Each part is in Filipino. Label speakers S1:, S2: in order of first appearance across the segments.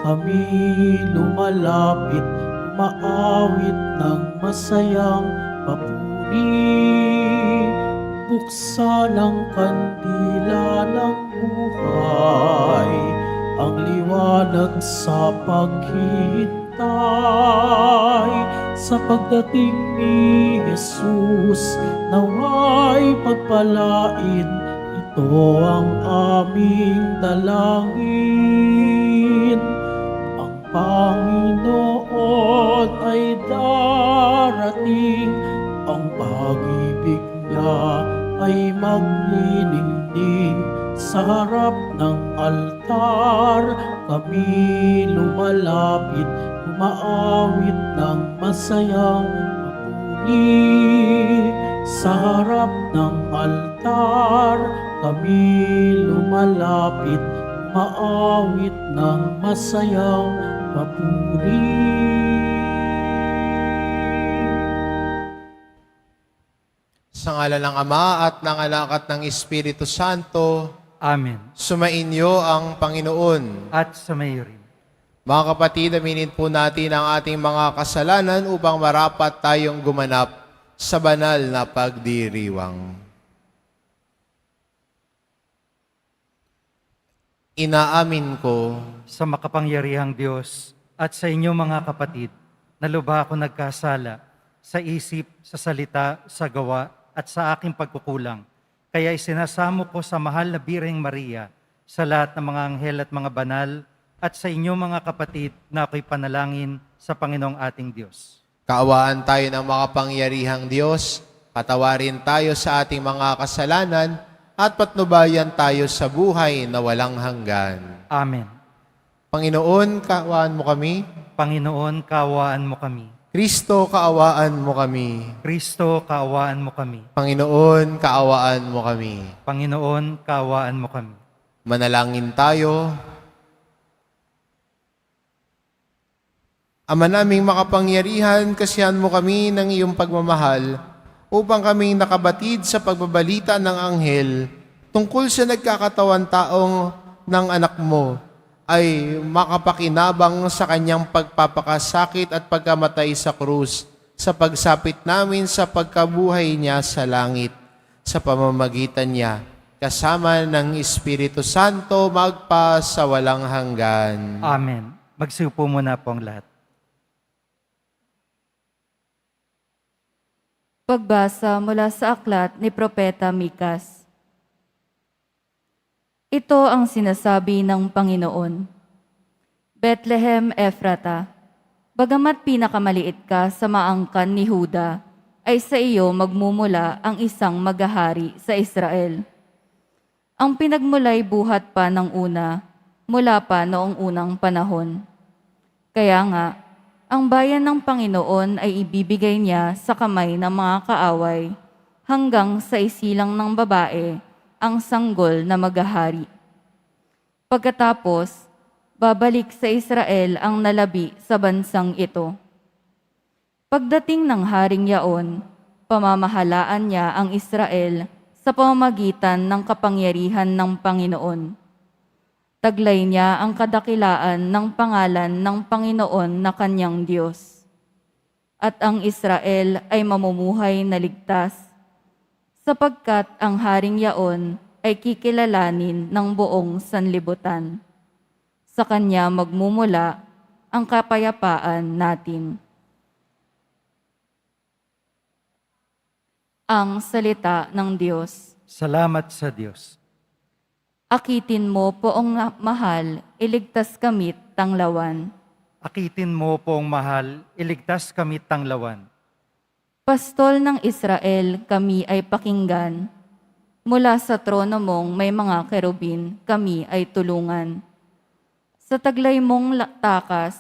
S1: kami lumalapit, umaawit ng masayang papuri. Buksan ang kandila ng buhay, ang liwanag sa paghihintay. Sa pagdating ni Jesus, naway pagpalain, ito ang aming dalangin. Ang Panginoon ay darating, ang pag-ibig niya ay magniningning. Sa harap ng altar, kami lumalapit, umaawit ng masayang papuri. Sa harap ng altar, kami lumalapit, umaawit ng masayang papuri.
S2: Sa ngalan ng Ama at ng Anak at ng Espiritu Santo,
S3: Amen.
S2: sumainyo ang Panginoon.
S3: At sumayo rin.
S2: Mga kapatid, aminin po natin ang ating mga kasalanan upang marapat tayong gumanap sa banal na pagdiriwang. Inaamin ko
S3: Sa makapangyarihang Diyos at sa inyo mga kapatid, na lubha ako nagkasala sa isip, sa salita, sa gawa at sa aking pagkukulang. Kaya isinasamo ko sa mahal na Birheng Maria, sa lahat ng mga anghel at mga banal, at sa inyo mga kapatid na ako'y panalangin sa Panginoong ating Diyos.
S2: kaawaan tayo ng makapangyarihang Diyos, patawarin tayo sa ating mga kasalanan, at patnubayan tayo sa buhay na walang hanggan.
S3: Amen.
S2: Panginoon, kaawaan mo kami.
S3: Panginoon, kaawaan mo kami.
S2: Kristo, kaawaan mo kami.
S3: Kristo, kaawaan mo kami.
S2: Panginoon, kaawaan mo kami.
S3: Panginoon, kaawaan mo kami.
S2: Manalangin tayo. Ama naming makapangyarihan, kasihan mo kami ng iyong pagmamahal upang kaming nakabatid sa pagbabalita ng anghel tungkol sa nagkakatawan taong ng anak mo ay makapakinabang sa kanyang pagpapakasakit at pagkamatay sa krus sa pagsapit namin sa pagkabuhay niya sa langit sa pamamagitan niya kasama ng Espiritu Santo magpa sa walang hanggan.
S3: Amen. Magsiupo muna po ang lahat.
S4: Pagbasa mula sa aklat ni Propeta Mikas. Ito ang sinasabi ng Panginoon. Bethlehem Ephrata, bagamat pinakamaliit ka sa maangkan ni Huda, ay sa iyo magmumula ang isang maghahari sa Israel. Ang pinagmulay buhat pa ng una, mula pa noong unang panahon. Kaya nga, ang bayan ng Panginoon ay ibibigay niya sa kamay ng mga kaaway hanggang sa isilang ng babae ang sanggol na maghahari. Pagkatapos, babalik sa Israel ang nalabi sa bansang ito. Pagdating ng haring yaon, pamamahalaan niya ang Israel sa pamamagitan ng kapangyarihan ng Panginoon. Taglay niya ang kadakilaan ng pangalan ng Panginoon na kanyang Diyos. At ang Israel ay mamumuhay na ligtas, sapagkat ang haring yaon ay kikilalanin ng buong sanlibutan. Sa kanya magmumula ang kapayapaan natin. Ang salita ng Diyos.
S3: Salamat sa Diyos.
S4: Akitin mo poong mahal, iligtas kamit tanglawan.
S3: Akitin mo pong mahal, iligtas kami tanglawan.
S4: Pastol ng Israel, kami ay pakinggan. Mula sa trono mong may mga kerubin, kami ay tulungan. Sa taglay mong takas,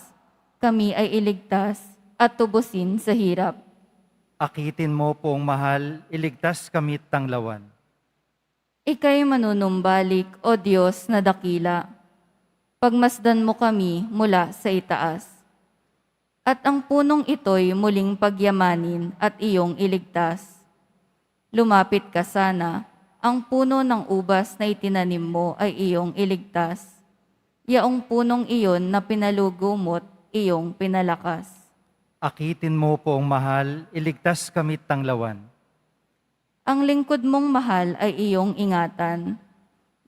S4: kami ay iligtas at tubusin sa hirap.
S3: Akitin mo pong mahal, iligtas kami tanglawan.
S4: Ika'y manunumbalik, O Diyos na dakila. Pagmasdan mo kami mula sa itaas. At ang punong ito'y muling pagyamanin at iyong iligtas. Lumapit ka sana, ang puno ng ubas na itinanim mo ay iyong iligtas. yaong punong iyon na pinalugumot, iyong pinalakas.
S3: Akitin mo poong mahal, iligtas kamit tanglawan.
S4: Ang lingkod mong mahal ay iyong ingatan,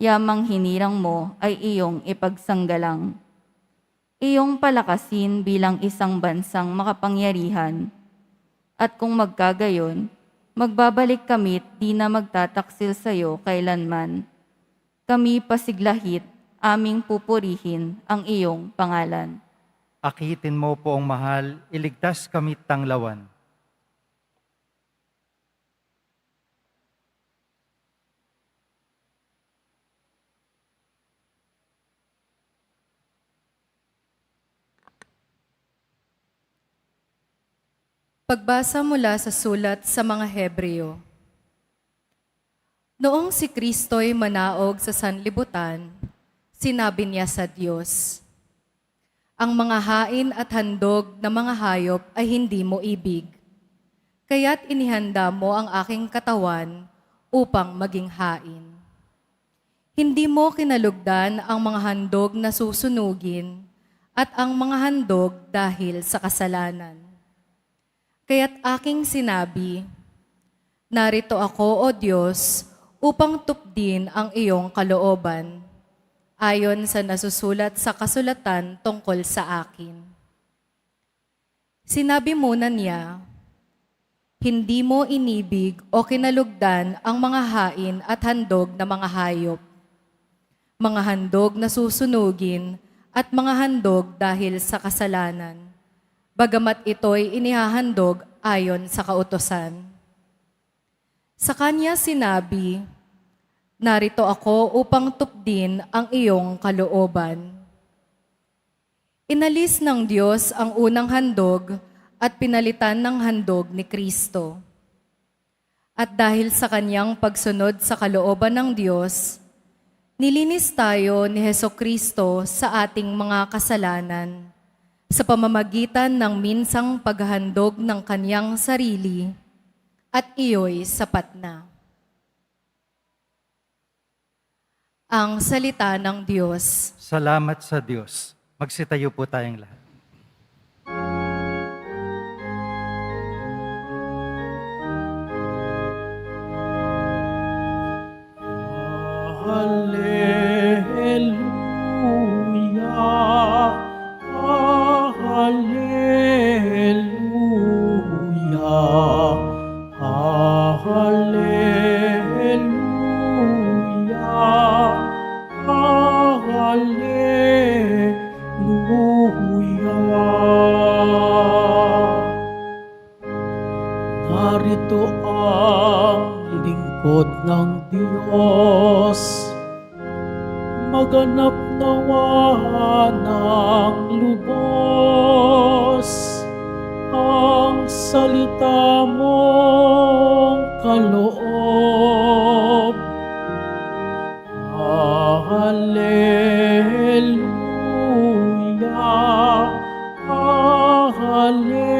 S4: yamang hinirang mo ay iyong ipagsanggalang. Iyong palakasin bilang isang bansang makapangyarihan, at kung magkagayon, magbabalik kamit di na magtataksil sa iyo kailanman. Kami pasiglahit, aming pupurihin ang iyong pangalan.
S3: Akitin mo poong mahal, iligtas kamit tanglawan.
S5: Pagbasa mula sa sulat sa mga Hebreo. Noong si Kristo'y manaog sa sanlibutan, sinabi niya sa Diyos, "Ang mga hain at handog na mga hayop ay hindi mo ibig. Kaya't inihanda mo ang aking katawan upang maging hain. Hindi mo kinalugdan ang mga handog na susunugin at ang mga handog dahil sa kasalanan. Kaya't aking sinabi, narito ako, O Diyos, upang tupdin ang iyong kalooban, ayon sa nasusulat sa kasulatan tungkol sa akin." Sinabi muna niya, "Hindi mo inibig o kinalugdan ang mga hain at handog na mga hayop, mga handog na susunugin at mga handog dahil sa kasalanan, bagamat ito'y inihahandog ayon sa kautusan." Sa kanya sinabi, "Narito ako upang tupdin ang iyong kalooban." Inalis ng Diyos ang unang handog at pinalitan ng handog ni Kristo. At dahil sa kanyang pagsunod sa kalooban ng Diyos, nilinis tayo ni Hesukristo sa ating mga kasalanan, sa pamamagitan ng minsang paghahandog ng kanyang sarili, at iyo'y sapat na. Ang salita ng Diyos.
S3: Salamat sa Diyos. Magsitayo po tayong lahat.
S1: Hallelujah, hallelujah, hallelujah, hallelujah. Narito ang lingkod ng Diyos, maganap nawa ng lubos ang salita mong kaloob. Hallelujah, hallelujah,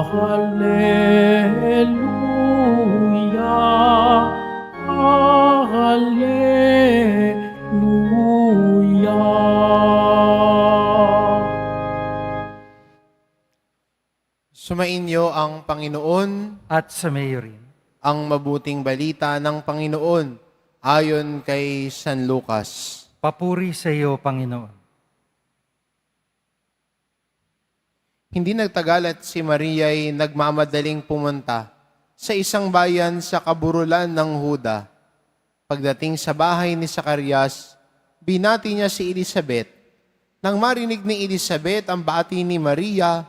S1: hallelujah, hallelujah.
S2: Sumainyo ang Panginoon,
S3: At sa mayo rin.
S2: ang mabuting balita ng Panginoon ayon kay San Lucas.
S3: Papuri sa iyo, Panginoon.
S2: Hindi nagtagal at si Maria ay nagmamadaling pumunta sa isang bayan sa kaburulan ng Huda. Pagdating sa bahay ni Zacarias, binati niya si Elizabeth. Nang marinig ni Elizabeth ang bati ni Maria,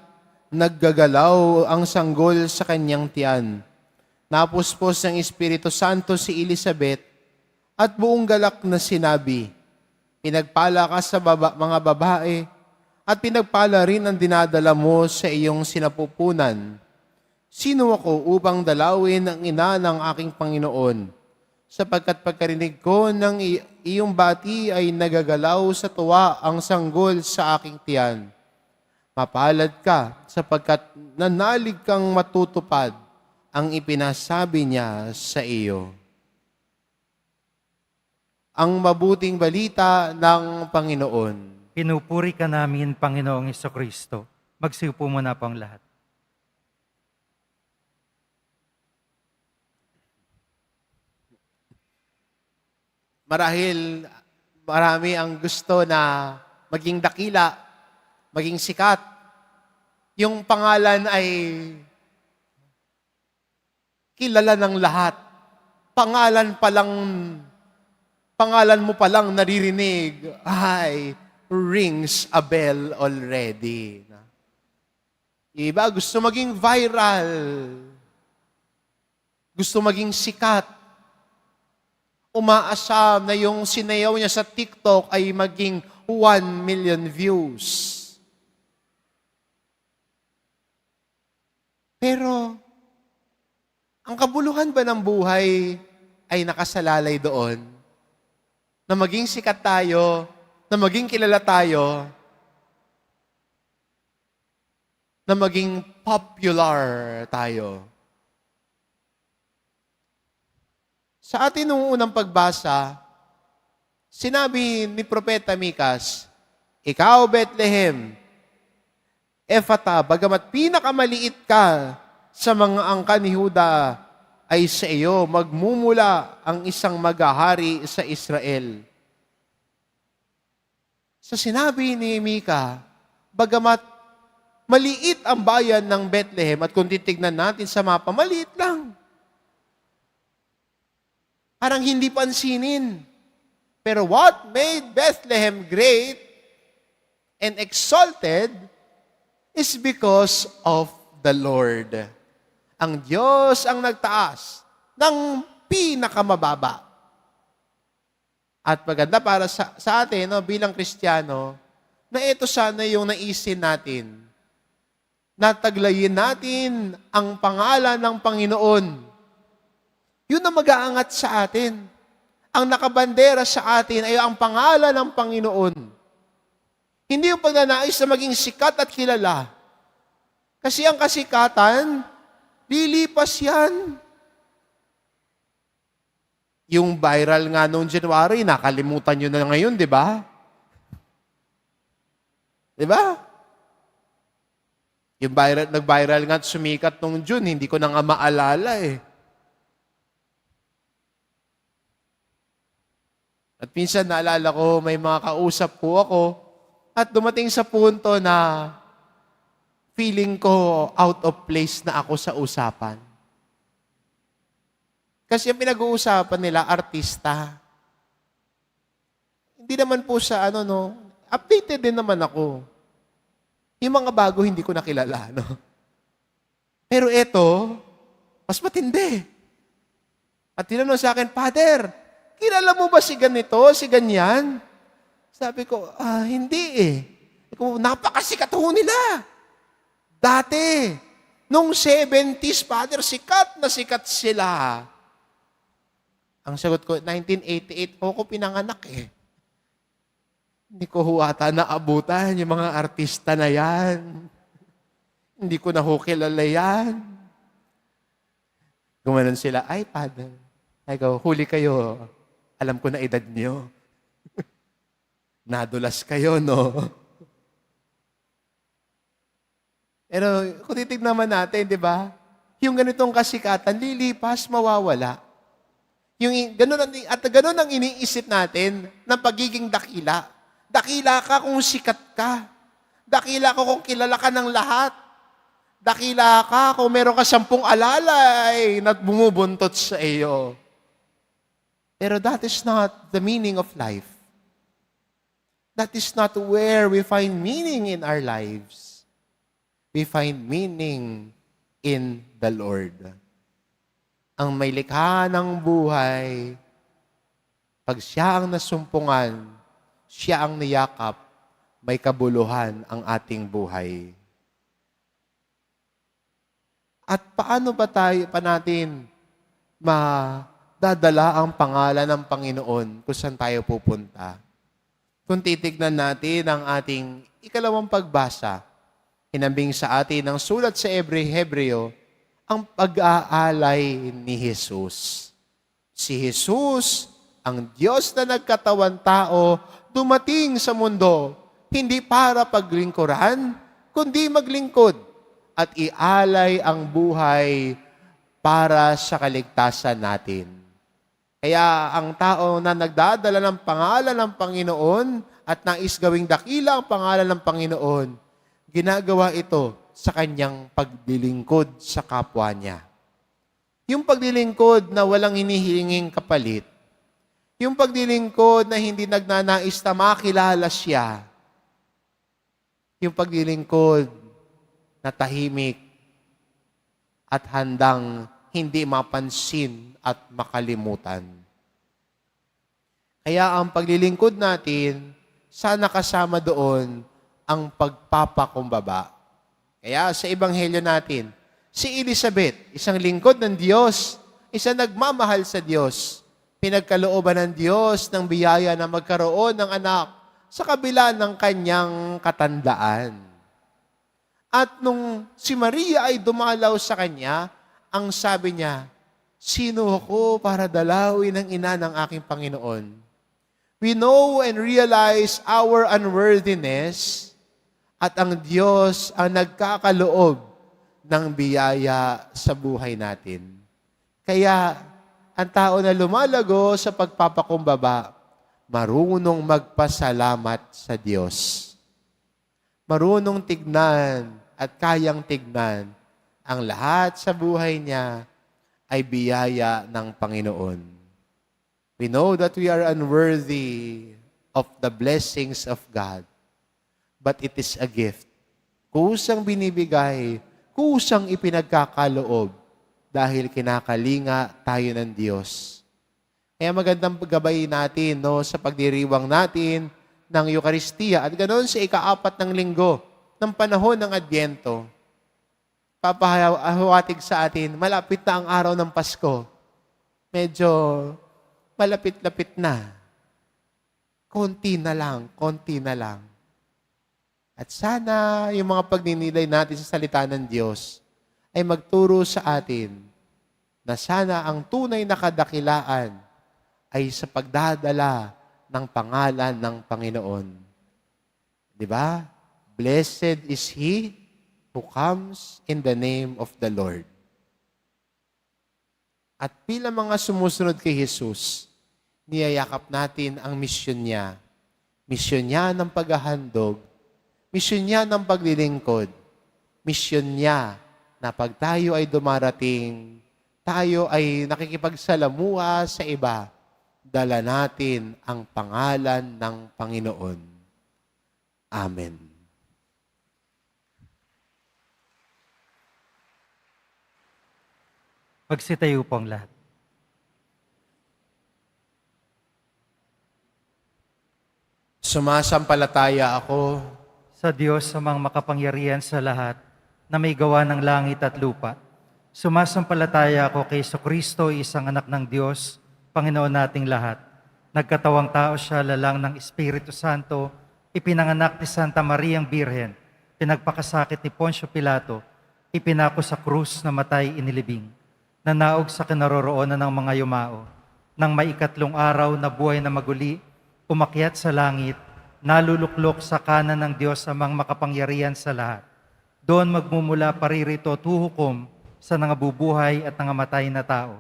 S2: naggagalaw ang sanggol sa kanyang tiyan. Napuspos ng Espiritu Santo si Elizabeth at buong galak na sinabi, "Pinagpala ka sa mga babae at pinagpala rin ang dinadala mo sa iyong sinapupunan. Sino ako upang dalawin ang ina ng aking Panginoon? Sapagkat pagkarinig ko ng iyong bati ay nagagalaw sa tuwa ang sanggol sa aking tiyan. Mapalad ka sapagkat nanalig kang matutupad ang ipinasabi niya sa iyo." ang mabuting balita ng Panginoon.
S3: Pinupuri ka namin, Panginoong Kristo. Magsiupo muna po ang lahat.
S2: Marahil marami ang gusto na maging dakila, maging sikat. Yung pangalan ay kilala ng lahat. Pangalan mo palang naririnig, ay rings a bell already. Iba gusto maging viral. Gusto maging sikat. Umaasam na yung sinayaw niya sa TikTok ay maging 1 million views. Pero, ang kabuluhan ba ng buhay ay nakasalalay doon? Na maging sikat tayo, na maging kilala tayo, na maging popular tayo. Sa atin nung unang pagbasa, sinabi ni Propeta Mikas, ikaw, Bethlehem, Ephata, bagamat pinakamaliit ka sa mga angkan ni Huda, ay sa iyo magmumula ang isang maghahari sa Israel. Sa sinabi ni Mika, bagamat maliit ang bayan ng Bethlehem, at kung titignan natin sa mapa, maliit lang. Parang hindi pansinin. Pero what made Bethlehem great and exalted is because of the Lord. Ang Diyos ang nagtaas ng pinakamababa. At maganda para sa atin, no, bilang Kristiyano, na ito sana yung naisin natin. Nataglayin natin ang pangalan ng Panginoon. Yun ang mag-aangat sa atin. Ang nakabandera sa atin ay ang pangalan ng Panginoon. Hindi yung pagnanais na maging sikat at kilala. Kasi ang kasikatan, lilipas yan. Yung viral nga noong January, nakalimutan nyo na ngayon, di ba? Di ba? Yung nag-viral nga at sumikat noong June, hindi ko na nga maalala eh. At minsan naalala ko, may mga kausap po ako at dumating sa punto na feeling ko out of place na ako sa usapan. Kasi yung pinag-uusapan nila, artista. Hindi naman po sa updated din naman ako. Yung mga bago hindi ko nakilala, no? Pero eto, mas matindi. At tinanong sa akin, Father, kilala mo ba si ganito, si ganyan? Sabi ko, hindi eh. Napakasikat ho nila. Dati, nung 70s, Father, sikat na sikat sila. Ang sagot ko, 1988 po ako pinanganak eh. Hindi ko huwata naabutan yung mga artista na yan. Hindi ko na ho kilala yan. Gumanon sila, ay, Father. Ay ko, huli kayo. Alam ko na edad niyo. Nadulas kayo, no? Pero kung titignan naman natin, di ba? Yung ganitong kasikatan, lilipas, mawawala. Ganun ang iniisip natin ng pagiging dakila. Dakila ka kung sikat ka. Dakila ka kung kilala ka ng lahat. Dakila ka kung meron ka 10 alalay na bumubuntot sa iyo. Pero that is not the meaning of life. That is not where we find meaning in our lives. We find meaning in the Lord. Ang may likha ng buhay, pag siya ang nasumpungan, siya ang niyakap, may kabuluhan ang ating buhay. At paano ba natin madadala ang pangalan ng Panginoon kung saan tayo pupunta? Kung titignan natin ang ating ikalawang pagbasa, hinambing sa atin ng sulat sa Hebreo, ang pag-aalay ni Jesus. Si Jesus Ang Diyos na nagkatawan tao, dumating sa mundo, hindi para paglingkuran, kundi maglingkod at ialay ang buhay para sa kaligtasan natin. Kaya ang tao na nagdadala ng pangalan ng Panginoon at nais gawing dakila ang pangalan ng Panginoon, ginagawa ito sa kanyang paglilingkod sa kapwa niya. Yung paglilingkod na walang hinihinging kapalit, yung paglilingkod na hindi nagnanais na makilala siya, yung paglilingkod na tahimik at handang hindi mapansin at makalimutan. Kaya ang paglilingkod natin, sana kasama doon ang pagpapakumbaba. Kaya sa ebanghelyo natin, si Elizabeth, isang lingkod ng Diyos, isang nagmamahal sa Diyos, pinagkalooban ng Diyos ng biyaya na magkaroon ng anak sa kabila ng kanyang katandaan. At nung si Maria ay dumalaw sa kanya, ang sabi niya, sino ako para dalawin ang ina ng aking Panginoon? We know and realize our unworthiness at ang Diyos ang nagkakaloob ng biyaya sa buhay natin. Kaya ang tao na lumalago sa pagpapakumbaba, marunong magpasalamat sa Diyos. Marunong tignan at kayang tignan ang lahat sa buhay niya ay biyaya ng Panginoon. We know that we are unworthy of the blessings of God, but it is a gift. Kusang binibigay, kusang ipinagkakaloob dahil kinakalinga tayo ng Diyos. Kaya magandang gabay natin sa pagdiriwang natin ng Eucharistia at ganoon sa ika-4 ng linggo ng panahon ng Adbyento. Papahawatig sa atin, malapit na ang araw ng Pasko. Medyo malapit-lapit na. Konti na lang, konti na lang. At sana yung mga pagninilay natin sa salita ng Diyos ay magturo sa atin na sana ang tunay na kadakilaan ay sa pagdadala ng pangalan ng Panginoon. Di ba? Blessed is he who comes in the name of the Lord. At bilang mga sumusunod kay Jesus, niyayakap natin ang misyon niya. Misyon niya ng paghahandog, misyon niya ng paglilingkod, misyon niya na pag tayo ay dumarating, tayo ay nakikipagsalamuha sa iba, dala natin ang pangalan ng Panginoon. Amen.
S3: Magsitayo po ang lahat.
S2: Sumasampalataya ako
S3: Sa Diyos amang makapangyarihan sa lahat, na may gawa ng langit at lupa. Sumasampalataya ako kay Kristo, isang anak ng Diyos, Panginoon nating lahat. Nagkatawang tao siya lalang ng Espiritu Santo, ipinanganak ni Santa Mariang Birhen, pinagpakasakit ni Poncio Pilato, ipinako sa krus na matay inilibing, nanaog sa kinaroroonan ng mga yumao, nang may 3 araw na buhay na maguli, umakyat sa langit, naluluklok sa kanan ng Diyos amang makapangyarihan sa lahat. Doon magmumula paririto at huhukom sa nangabubuhay at nangamatay na tao.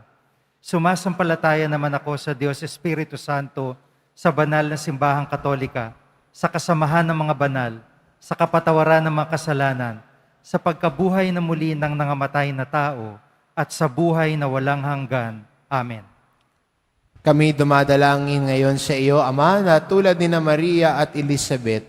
S3: Sumasampalataya naman ako sa Diyos Espiritu Santo, sa banal na simbahang katolika, sa kasamahan ng mga banal, sa kapatawaran ng mga kasalanan, sa pagkabuhay na muli ng nangamatay na tao, at sa buhay na walang hanggan. Amen.
S2: Kami dumadalangin ngayon sa iyo, Ama, na tulad ni na Maria at Elizabeth,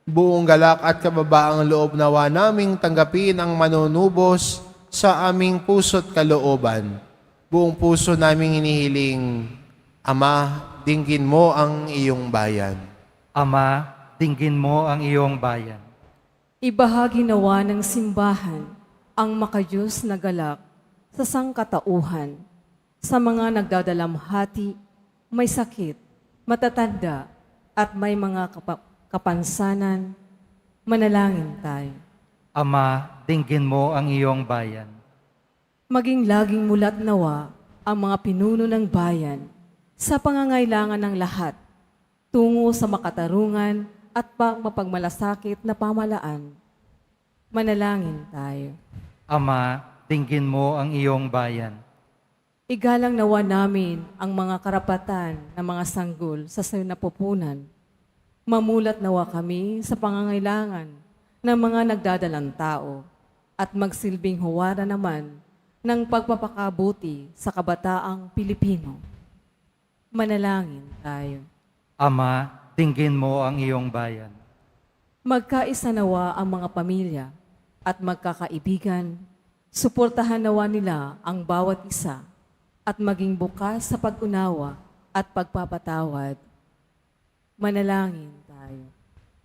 S2: buong galak at kababaang loob nawa naming tanggapin ang manunubos sa aming puso't kalooban. Buong puso naming hinihiling, Ama, dinggin mo ang iyong bayan.
S3: Ama, dinggin mo ang iyong bayan.
S6: Ibahagi nawa ng simbahan ang makayos na galak sa sangkatauhan, sa mga nagdadalamhati, may sakit, matatanda, at may mga kapansanan, manalangin tayo.
S3: Ama, dinggin mo ang iyong bayan.
S6: Maging laging mulat nawa ang mga pinuno ng bayan sa pangangailangan ng lahat, tungo sa makatarungan at mapagmalasakit na pamalaan. Manalangin tayo.
S3: Ama, dinggin mo ang iyong bayan.
S6: Igalang nawa namin ang mga karapatan ng mga sanggol sa sayo na pupunan. Mamulat nawa kami sa pangangailangan ng mga nagdadalang tao at magsilbing huwara naman ng pagpapakabuti sa kabataang Pilipino. Manalangin tayo.
S3: Ama, dinggin mo ang iyong bayan.
S6: Magkaisa nawa ang mga pamilya at magkakaibigan. Suportahan nawa nila ang bawat isa at maging bukas sa pag-unawa at pagpapatawad. Manalangin tayo.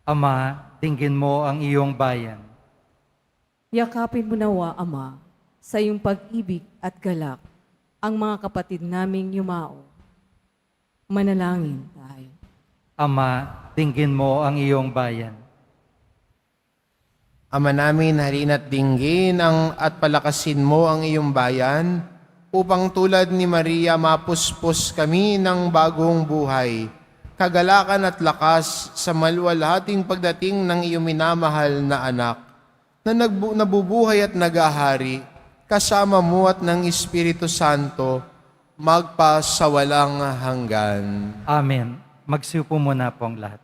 S3: Ama, dinggin mo ang iyong bayan.
S6: Yakapin mo nawa, Ama, sa iyong pag-ibig at galak ang mga kapatid naming yumao. Manalangin tayo.
S3: Ama, dinggin mo ang iyong bayan.
S2: Ama namin, halina't dinggin at palakasin mo ang iyong bayan upang tulad ni Maria mapuspos kami ng bagong buhay, kagalakan at lakas sa maluwalhating pagdating ng iyong minamahal na anak na nabubuhay at nagahari kasama mo at ng Espiritu Santo magpasawalang hanggan.
S3: Amen. Magsiupo muna po ang lahat.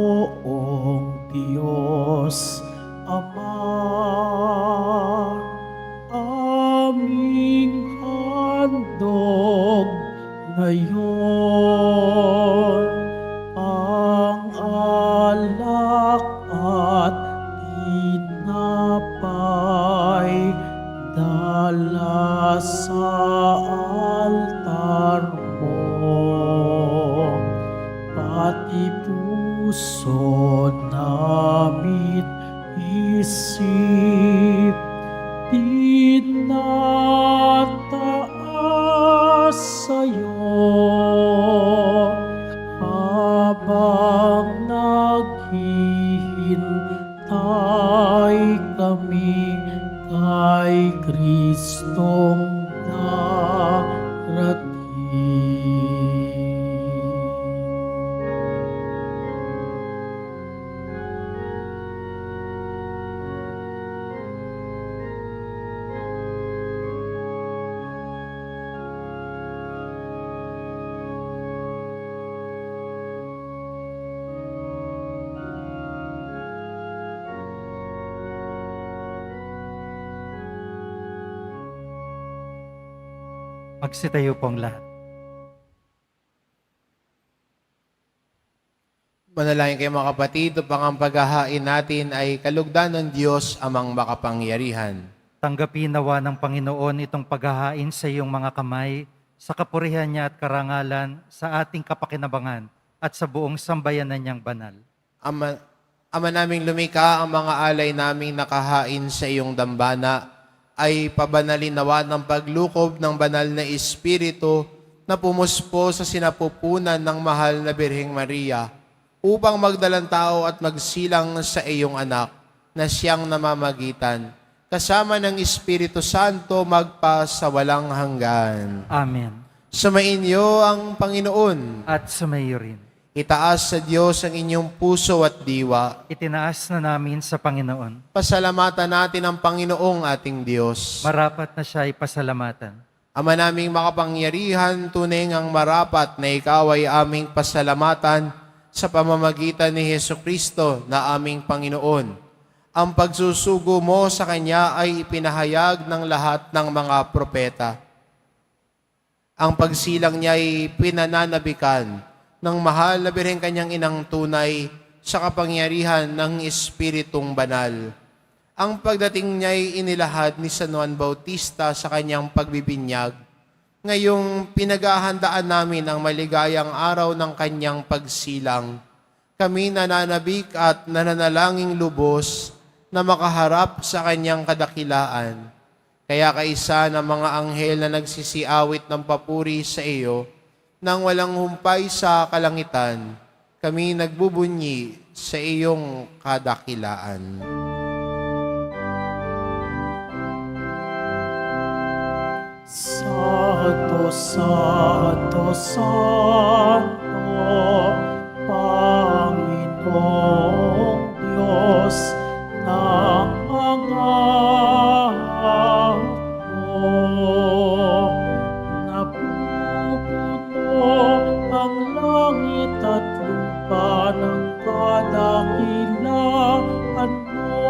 S1: Panginoong Diyos, Ama, aming handog ngayon ang alak at tinapay dala sa altar mo, pati puso namit isip tinataas sa'yo habang naghihintay kami kay Kristong darating.
S3: Magsitayo po ang lahat.
S2: Manalangin kayo mga kapatid, upang ang paghahain natin ay kalugdan ng Diyos amang makapangyarihan.
S3: Tanggapin nawa ng Panginoon itong paghahain sa iyong mga kamay, sa kapurihan niya at karangalan, sa ating kapakinabangan at sa buong sambayanan niyang banal.
S2: Ama naming lumikha, ang mga alay naming nakahain sa iyong dambana ay pabanalin nawa ng paglukob ng banal na Espiritu na pumuspo sa sinapupunan ng mahal na Birheng Maria upang magdalang tao at magsilang sa iyong anak na siyang namamagitan, kasama ng Espiritu Santo magpasawalang hanggan.
S3: Amen.
S2: Sumainyo ang Panginoon.
S3: At sumayo rin.
S2: Itaas sa Diyos ang inyong puso at diwa.
S3: Itinaas na namin sa Panginoon.
S2: Pasalamatan natin ang Panginoong ating Diyos.
S3: Marapat na siya ay pasalamatan.
S2: Ama naming makapangyarihan, tunay ngang marapat na ikaw ay aming pasalamatan sa pamamagitan ni Hesukristo na aming Panginoon. Ang pagsusugo mo sa Kanya ay ipinahayag ng lahat ng mga propeta. Ang pagsilang niya ay pinananabikan ng mahal na Birheng Kanyang inang tunay sa kapangyarihan ng Espiritong Banal. Ang pagdating niya ay inilahad ni San Juan Bautista sa kanyang pagbibinyag. Ngayong pinaghahandaan namin ang maligayang araw ng kanyang pagsilang, kami nananabik at nananalangin lubos na makaharap sa kanyang kadakilaan. Kaya kaisa ng mga anghel na nagsisiawit ng papuri sa iyo, nang walang humpay sa kalangitan, kami nagbubunyi sa iyong kadakilaan.
S1: Santo, Santo, Santo, Panginoong Diyos ng mga hukbo. Napupuno ang langit at lupa ng kadakilaan mo.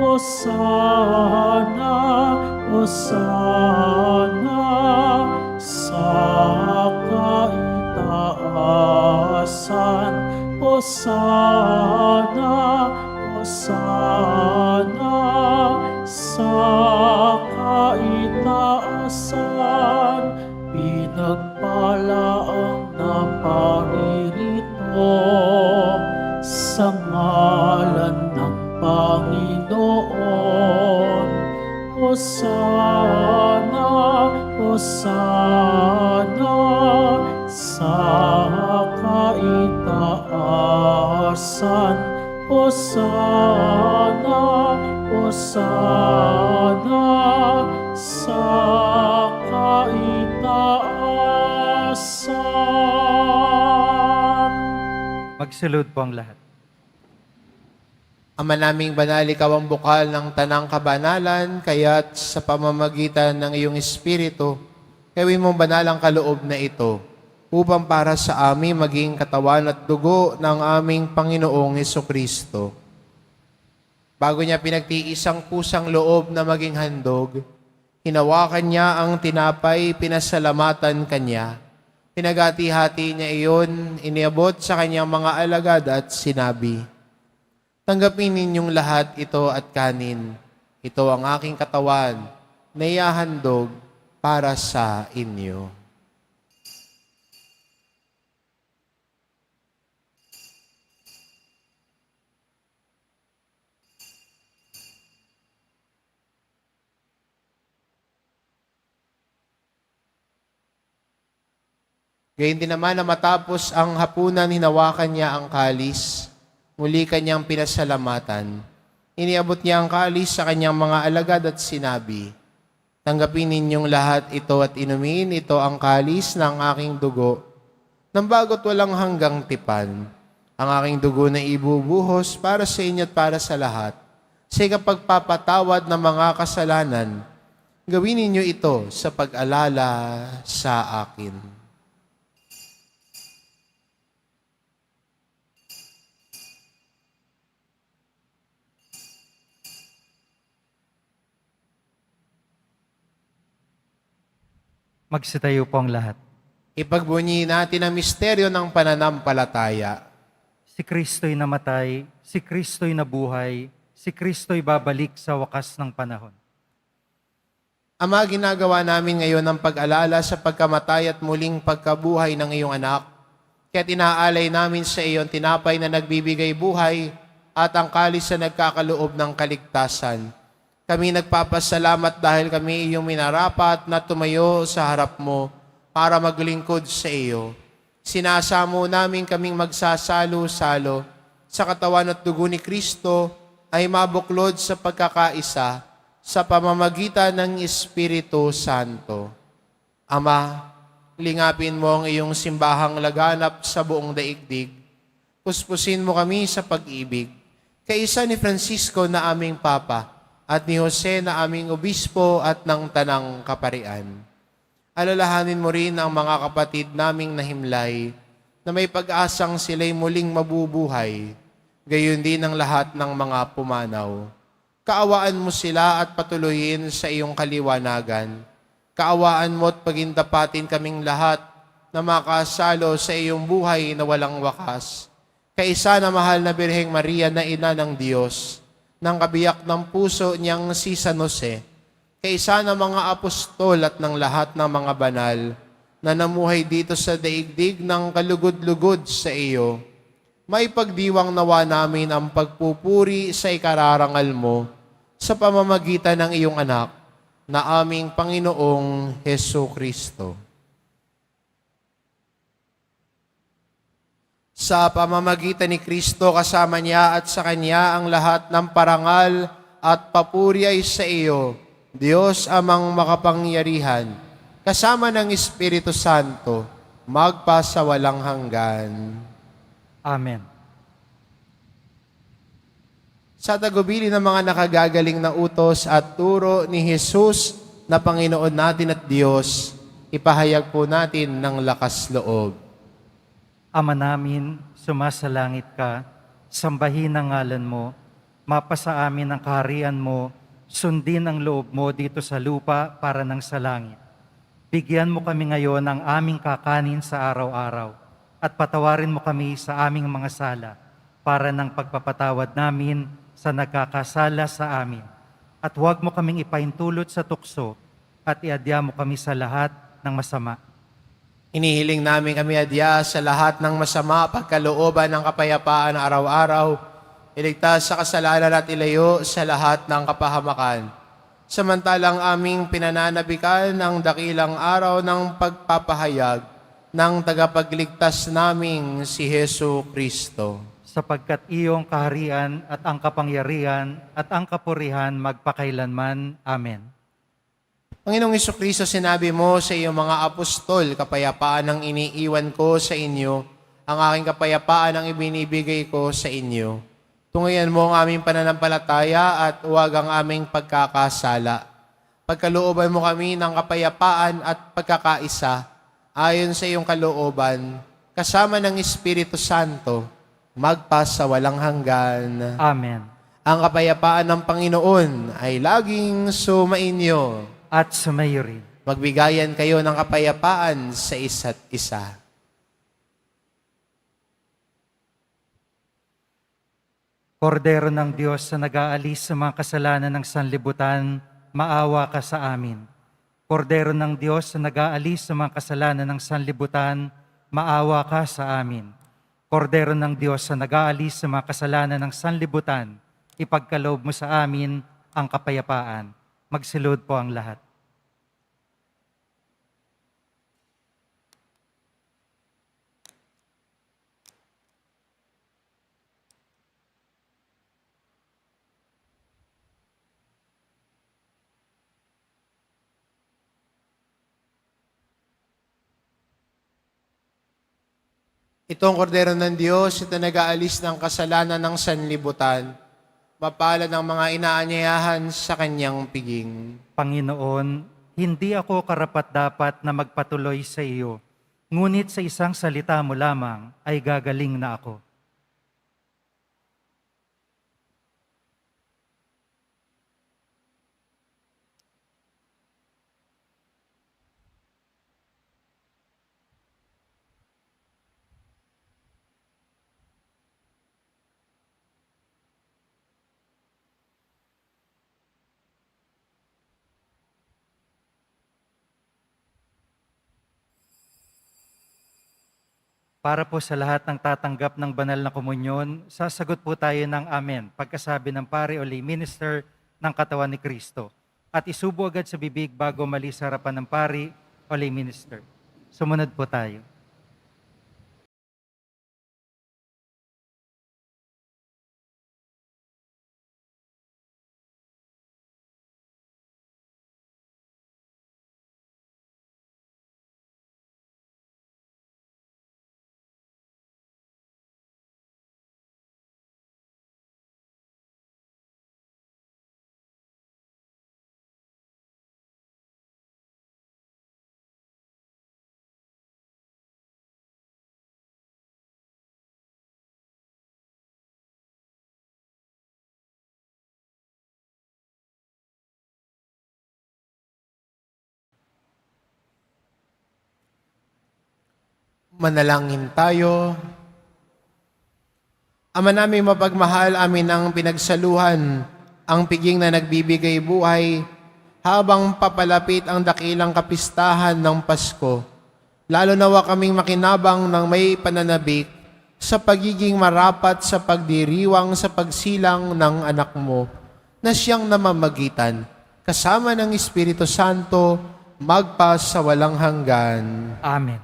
S1: Hosana, Hosana sa kaitaasan. Hosana, Hosana sa kaitaasan. Pinagpala ang naparirito sa ngalan ng Panginoon. Hosana, Hosana sa kaitaasan. Hosana, Hosana sa kaitaasan.
S3: Magsilod po ang lahat.
S2: Ama naming banal, ikaw ang bukal ng tanang kabanalan, kaya't sa pamamagitan ng iyong Espiritu, gawin mong banal ang kaloob na ito, upang para sa amin maging katawan at dugo ng aming Panginoong Hesukristo. Bago niya pinagtiis ang kusang loob na maging handog, hinawakan niya ang tinapay, pinasalamatan kanya. Pinagati-hati niya iyon, iniabot sa kanyang mga alagad at sinabi, "Tanggapin ninyong lahat ito at kanin. Ito ang aking katawan na ihahandog para sa inyo." Gayun din naman na matapos ang hapunan, hinawakan niya ang kalis. Muli kanyang pinasalamatan. Iniabot niya ang kalis sa kanyang mga alagad at sinabi, "Tanggapin ninyong lahat ito at inumin, ito ang kalis ng aking dugo, nang bago't walang hanggang tipan. Ang aking dugo na ibubuhos para sa inyo at para sa lahat. Sa ikapagpapatawad ng mga kasalanan, gawin ninyo ito sa pag-alala sa akin."
S3: Magsitayo po ang lahat.
S2: Ipagbunyi natin ang misteryo ng pananampalataya.
S3: Si Kristo'y namatay, si Kristo'y nabuhay, si Kristo'y babalik sa wakas ng panahon.
S2: Ama, ginagawa namin ngayon ang pag-alala sa pagkamatay at muling pagkabuhay ng iyong anak. Kaya tinaalay namin sa iyo ang tinapay na nagbibigay buhay at ang kalis na nagkakaloob ng kaligtasan. Kami nagpapasalamat dahil kami iyong minarapat na tumayo sa harap mo para maglingkod sa iyo. Sinasamo namin kaming magsasalo-salo sa katawan at dugo ni Kristo ay mabuklod sa pagkakaisa sa pamamagitan ng Espiritu Santo. Ama, lingapin mo ang iyong simbahang laganap sa buong daigdig. Puspusin mo kami sa pag-ibig. Kaisa ni Francisco na aming Papa, at ni Jose na aming obispo at ng tanang kaparian. Alalahanin mo rin ang mga kapatid naming nahimlay na may pag-asang sila'y muling mabubuhay, gayon din ang lahat ng mga pumanaw. Kaawaan mo sila at patuloyin sa iyong kaliwanagan. Kaawaan mo at pagindapatin kaming lahat na makasalo sa iyong buhay na walang wakas. Kaisa na mahal na Birheng Maria na Ina ng Diyos, ng kabiyak ng puso niyang si San Jose, kaisa ng mga apostol at ng lahat ng mga banal na namuhay dito sa daigdig ng kalugod-lugod sa iyo, may pagdiwang nawa namin ang pagpupuri sa ikararangal mo sa pamamagitan ng iyong anak na aming Panginoong Heso Kristo. Sa pamamagitan ni Kristo, kasama niya at sa Kanya ang lahat ng parangal at papuri ay sa iyo, Diyos amang makapangyarihan, kasama ng Espiritu Santo, magpasawalang hanggan.
S3: Amen.
S2: Sa tagubili ng mga nakagagaling na utos at turo ni Jesus na Panginoon natin at Diyos, ipahayag po natin ng lakas loob.
S3: Ama namin, sumasalangit ka, sambahin ang ngalan mo, mapasa amin ang kaharian mo, sundin ang loob mo dito sa lupa para ng sa langit. Bigyan mo kami ngayon ng aming kakanin sa araw-araw at patawarin mo kami sa aming mga sala para ng pagpapatawad namin sa nagkakasala sa amin. At huwag mo kaming ipaintulot sa tukso at iadya mo kami sa lahat ng masama.
S2: Hinihiling namin kami adya sa lahat ng masama, pagkalooban ng kapayapaan araw-araw, iligtas sa kasalanan at ilayo sa lahat ng kapahamakan. Samantalang aming pinananabikan ang dakilang araw ng pagpapahayag ng tagapagligtas naming si Heso Kristo.
S3: Sapagkat iyong kaharian at ang kapangyarihan at ang kapurihan magpakailanman. Amen.
S2: Panginoong Jesucristo, sinabi mo sa iyong mga apostol, kapayapaan ang iniiwan ko sa inyo, ang aking kapayapaan ang ibinibigay ko sa inyo. Tungayan mo ang aming pananampalataya at huwag ang aming pagkakasala. Pagkalooban mo kami ng kapayapaan at pagkakaisa, ayon sa iyong kalooban, kasama ng Espiritu Santo, magpasawalang hanggan.
S3: Amen.
S2: Ang kapayapaan ng Panginoon ay laging sumainyo.
S3: At sumayo rin.
S2: Magbigayan kayo ng kapayapaan sa isa't isa.
S3: Kordero ng Diyos na nag-aalis sa mga kasalanan ng sanlibutan, maawa ka sa amin. Kordero ng Diyos na nag-aalis sa mga kasalanan ng sanlibutan, maawa ka sa amin. Kordero ng Diyos na nag-aalis sa mga kasalanan ng sanlibutan, ipagkaloob mo sa amin ang kapayapaan. Magsilod po ang lahat.
S2: Itong kordero ng Diyos, ito nag-aalis ng kasalanan ng sanlibutan. Mapalad ang mga inaanyayahan sa kanyang piging.
S3: Panginoon, hindi ako karapat-dapat na magpatuloy sa iyo, ngunit sa isang salita mo lamang ay gagaling na ako. Para po sa lahat ng tatanggap ng banal na komunyon, sasagot po tayo ng amen pagkasabi ng pari o lay minister ng katawan ni Kristo. At isubo agad sa bibig bago mali sa harapan ng pari o lay minister. Sumunod po tayo.
S2: Manalangin tayo. Ama namin mapagmahal, amin ang pinagsaluhan, ang piging na nagbibigay buhay, habang papalapit ang dakilang kapistahan ng Pasko. Lalo nawa kaming makinabang ng may pananabik sa pagiging marapat sa pagdiriwang sa pagsilang ng anak mo. na siyang namamagitan, kasama ng Espiritu Santo, magpa sa walang hanggan.
S3: Amen.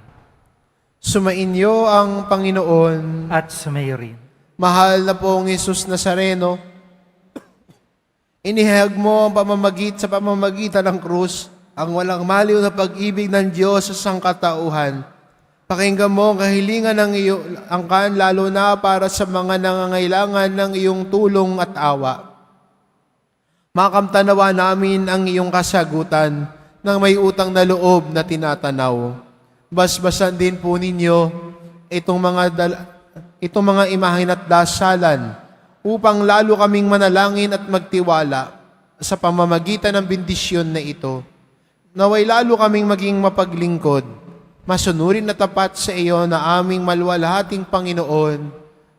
S2: Sumainyo ang Panginoon.
S3: At sumayo rin.
S2: Mahal na pong Jesus Nazareno, inihayag mo ang sa pamamagitan ng krus, ang walang maliw na pag-ibig ng Diyos sa sangkatauhan. Pakinggan mo ang kahilingan ng iyong angkan, lalo na para sa mga nangangailangan ng iyong tulong at awa. Makamtanawa namin ang iyong kasagutan ng may utang na loob na tinatanaw. Basbasan din po ninyo itong mga imahin at dasalan upang lalo kaming manalangin at magtiwala sa pamamagitan ng bendisyon na ito. Naway lalo kaming maging mapaglingkod, masunurin na tapat sa iyo na aming maluwalhating Panginoon,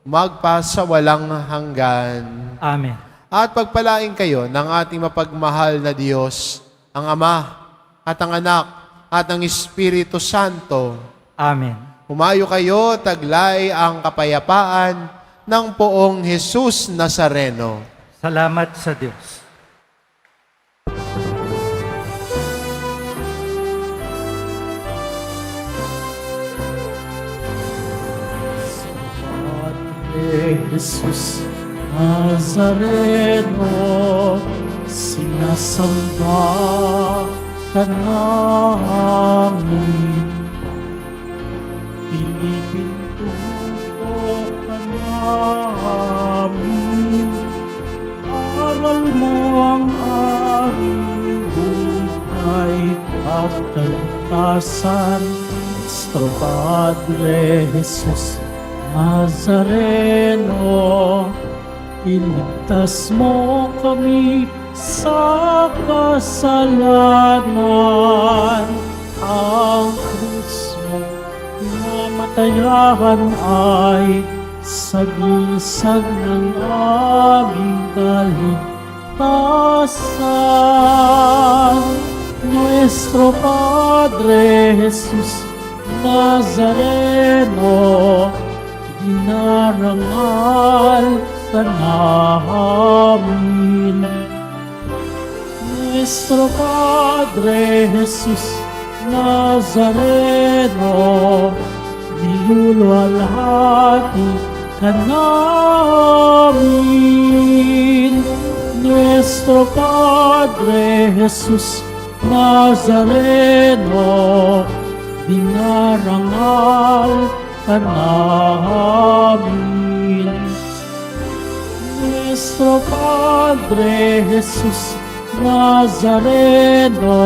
S2: magpa sa walang hanggan.
S3: Amen.
S2: At pagpalain kayo ng ating mapagmahal na Diyos, ang Ama at ang Anak at ang Espiritu Santo.
S3: Amen.
S2: Humayo kayo, taglay ang kapayapaan ng poong Jesus Nazareno.
S3: Salamat sa Diyos.
S1: Padre Jesus Nazareno, sinasamba ka namin. Pinipintuko ka namin. Aral mo ang aming buhay at kalakasan. Nuestro Padre Jesus Nazareno, iligtas mo kami sa kasalanan. Ang krus mo namatayan ay sagisag ng aming kaligtasan. Nuestro Padre Jesus Nazareno, dinarangal ka namin. Nuestro Padre Jesus Nazareno, niluluwalhati ka namin. Nuestro Padre Jesus Nazareno, dinarangal ka namin. Nuestro Padre Jesus Nazareno,